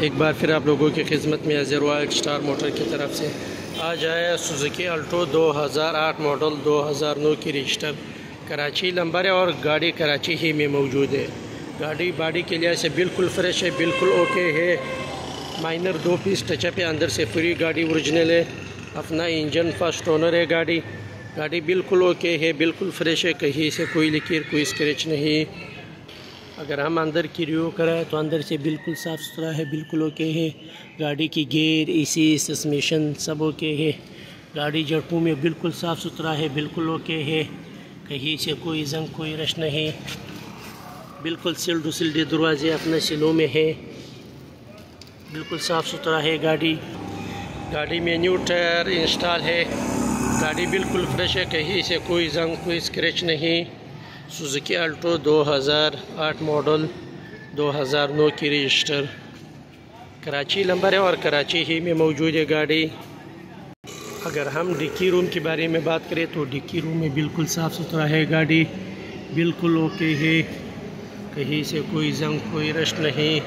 एक बार फिर आप लोगों की खिदमत में हाजिर हुआ स्टार मोटर की तरफ से। आज आया सुजुकी अल्टो 2008 मॉडल 2009 की रजिस्टर, कराची नंबर है और गाड़ी कराची ही में मौजूद है। गाड़ी बॉडी के लिहाज से बिल्कुल फ्रेश है, बिल्कुल ओके है। माइनर 2 पीस टचअप है, अंदर से फ्री गाड़ी ओरिजिनल है। अपना इंजन फर्स्ट ओनर है। गाड़ी बिल्कुल ओके है, बिल्कुल फ्रेश है, कहीं से कोई लीकेर कोई स्क्रैच नहीं। अगर हम अंदर की रिव्यू करें तो अंदर से बिल्कुल साफ़ सुथरा है, बिल्कुल ओके है। गाड़ी की गेयर एसी सस्पेंशन सब ओके है। गाड़ी जटू में बिल्कुल साफ़ सुथरा है, बिल्कुल ओके है, कहीं से कोई जंग कोई रश नहीं। बिल्कुल सिल्ड दरवाजे अपने सिलों में है, बिल्कुल साफ़ सुथरा है। गाड़ी में न्यू टायर इंस्टॉल है। गाड़ी बिल्कुल फ्रेश है, कहीं से कोई जंग कोई स्क्रैच नहीं। सुजुकी अल्टो 2008 मॉडल 2009 की रजिस्टर, कराची नंबर है और कराची ही में मौजूद है गाड़ी। अगर हम डिक्की रूम के बारे में बात करें तो डिक्की रूम में बिल्कुल साफ़ सुथरा है। गाड़ी बिल्कुल ओके है, कहीं से कोई जंग कोई रश नहीं।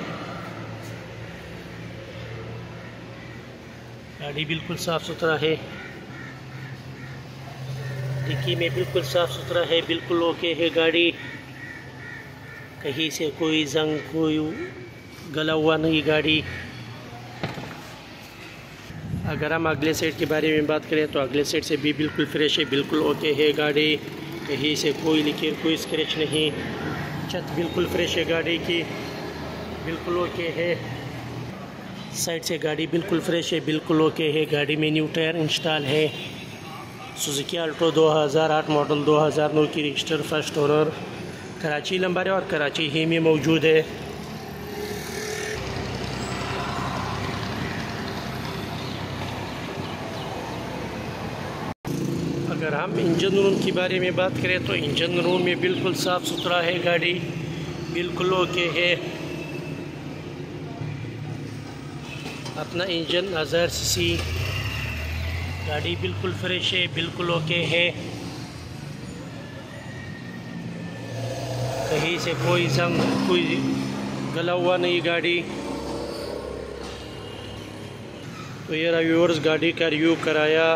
गाड़ी बिल्कुल साफ़ सुथरा है। डिक्की में बिल्कुल साफ़ सुथरा है, बिल्कुल ओके है। गाड़ी कहीं से कोई जंग कोई गला हुआ नहीं गाड़ी। अगर हम अगले साइड के बारे में बात करें तो अगले साइड से भी बिल्कुल फ्रेश है, बिल्कुल ओके है। गाड़ी कहीं से कोई लीकेर कोई स्क्रैच नहीं। छत बिल्कुल फ्रेश है, गाड़ी की बिल्कुल ओके है। साइड से गाड़ी बिल्कुल फ्रेश है, बिल्कुल ओके है। गाड़ी में न्यू टायर इंस्टॉल है। सुजुकी अल्टो 2008 मॉडल 2009 की register, first owner, Karachi number है और कराची ही में मौजूद है। अगर हम इंजन रूम के बारे में बात करें तो इंजन रूम में बिल्कुल साफ़ सुथरा है। गाड़ी बिल्कुल ओके है। अपना इंजन 1000 सीसी। गाड़ी बिल्कुल फ्रेश है, बिल्कुल ओके है, कहीं से कोई जंग कोई गला हुआ नहीं गाड़ी। तो ये व्यूअर्स गाड़ी का रिव्यू कराया।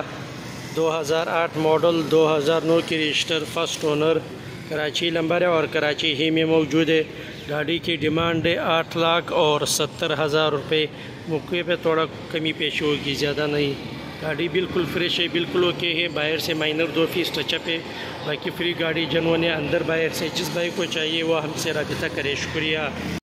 2008 मॉडल 2009 की register, first owner, Karachi number है और कराची ही में मौजूद है। गाड़ी की डिमांड है 8,70,000 रुपये। मौके पे थोड़ा कमी पेश होगी, ज़्यादा नहीं। गाड़ी बिल्कुल फ्रेश है, बिल्कुल ओके है। बाहर से माइनर 2 पीस टचअप है, बाकी फ्री गाड़ी जनवन है। अंदर बाहर से जिस भाई को चाहिए वो हमसे रब्ता करे। शुक्रिया।